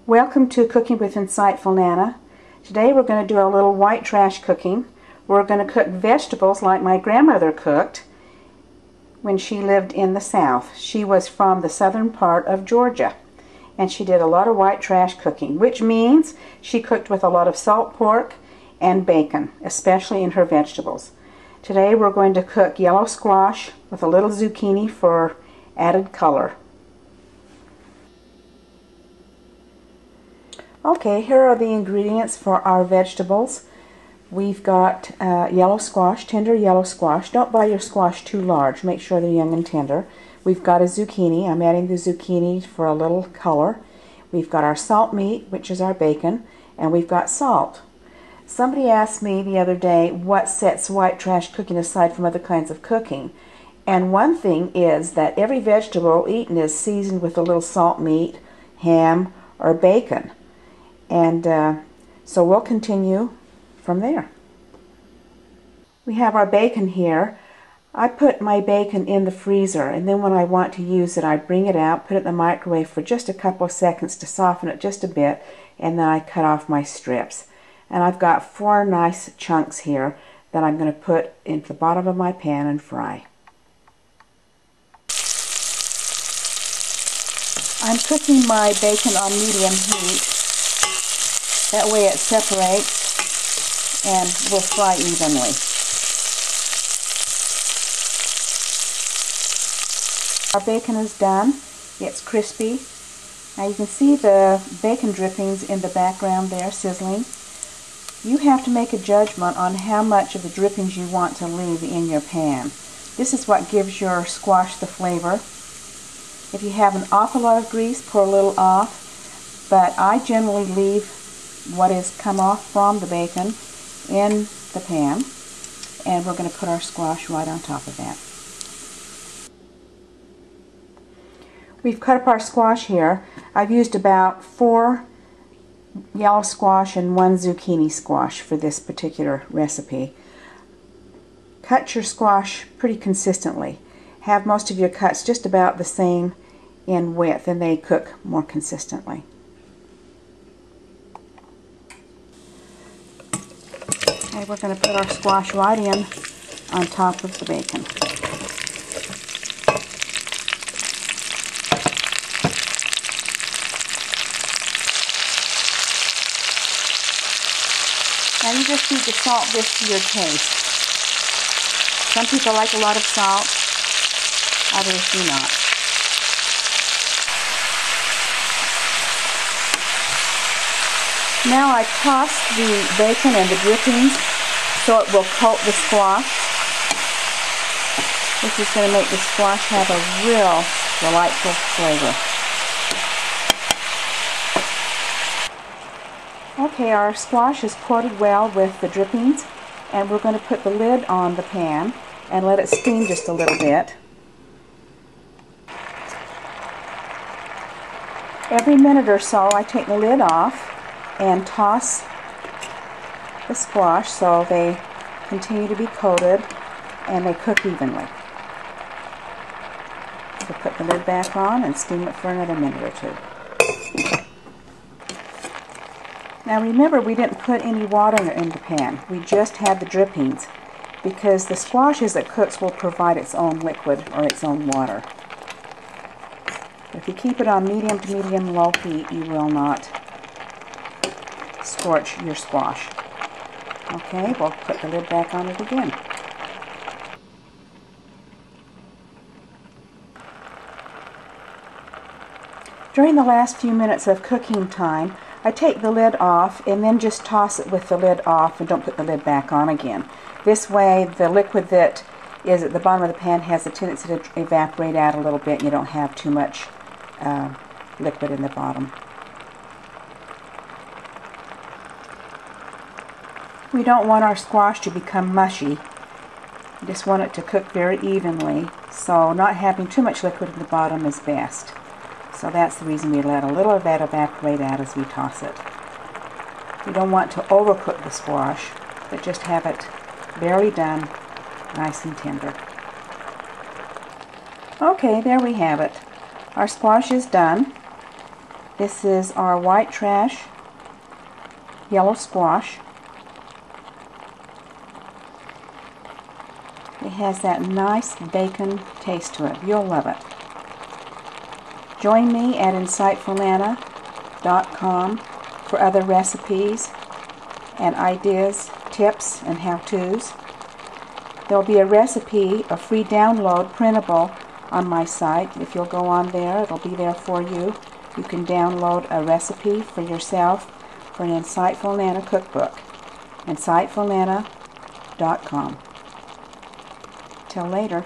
Welcome to Cooking with Insightful Nana. Today we're going to do a little white trash cooking. We're going to cook vegetables like my grandmother cooked when she lived in the South. She was from the southern part of Georgia, and she did a lot of white trash cooking, which means she cooked with a lot of salt pork and bacon, especially in her vegetables. Today we're going to cook yellow squash with a little zucchini for added color. Okay, here are the ingredients for our vegetables. We've got yellow squash, tender yellow squash. Don't buy your squash too large. Make sure they're young and tender. We've got a zucchini. I'm adding the zucchini for a little color. We've got our salt meat, which is our bacon, and we've got salt. Somebody asked me the other day what sets white trash cooking aside from other kinds of cooking. And one thing is that every vegetable eaten is seasoned with a little salt meat, ham, or bacon. And so we'll continue from there. We have our bacon here. I put my bacon in the freezer, and then when I want to use it, I bring it out, put it in the microwave for just a couple of seconds to soften it just a bit, and then I cut off my strips. And I've got 4 nice chunks here that I'm going to put into the bottom of my pan and fry. I'm cooking my bacon on medium heat. That way it separates and will fry evenly. Our bacon is done. It's crispy. Now you can see the bacon drippings in the background there sizzling. You have to make a judgment on how much of the drippings you want to leave in your pan. This is what gives your squash the flavor. If you have an awful lot of grease, pour a little off, but I generally leave what is come off from the bacon in the pan, and we're going to put our squash right on top of that. We've cut up our squash here. I've used about 4 yellow squash and 1 zucchini squash for this particular recipe. Cut your squash pretty consistently. Have most of your cuts just about the same in width, and they cook more consistently. Okay, we're going to put our squash right in on top of the bacon. Now you just need to salt this to your taste. Some people like a lot of salt, others do not. Now I toss the bacon and the drippings so it will coat the squash. This is going to make the squash have a real delightful flavor. Okay, our squash is coated well with the drippings, and we're going to put the lid on the pan and let it steam just a little bit. Every minute or so I take the lid off and toss the squash so they continue to be coated and they cook evenly. So put the lid back on and steam it for another minute or 2. Now remember, we didn't put any water in the pan. We just had the drippings, because the squash as it cooks will provide its own liquid or its own water. If you keep it on medium to medium low heat, you will not scorch your squash. Okay, we'll put the lid back on it again. During the last few minutes of cooking time, I take the lid off and then just toss it with the lid off and don't put the lid back on again. This way the liquid that is at the bottom of the pan has a tendency to evaporate out a little bit and you don't have too much liquid in the bottom. We don't want our squash to become mushy. We just want it to cook very evenly, so not having too much liquid in the bottom is best. So that's the reason we let a little of that evaporate out as we toss it. We don't want to overcook the squash, but just have it barely done, nice and tender. Okay, there we have it. Our squash is done. This is our white trash yellow squash. It has that nice bacon taste to it. You'll love it. Join me at insightfulnana.com for other recipes and ideas, tips, and how-tos. There'll be a recipe, a free download, printable on my site. If you'll go on there, it'll be there for you. You can download a recipe for yourself for an Insightful Nana cookbook. insightfulnana.com. Till later.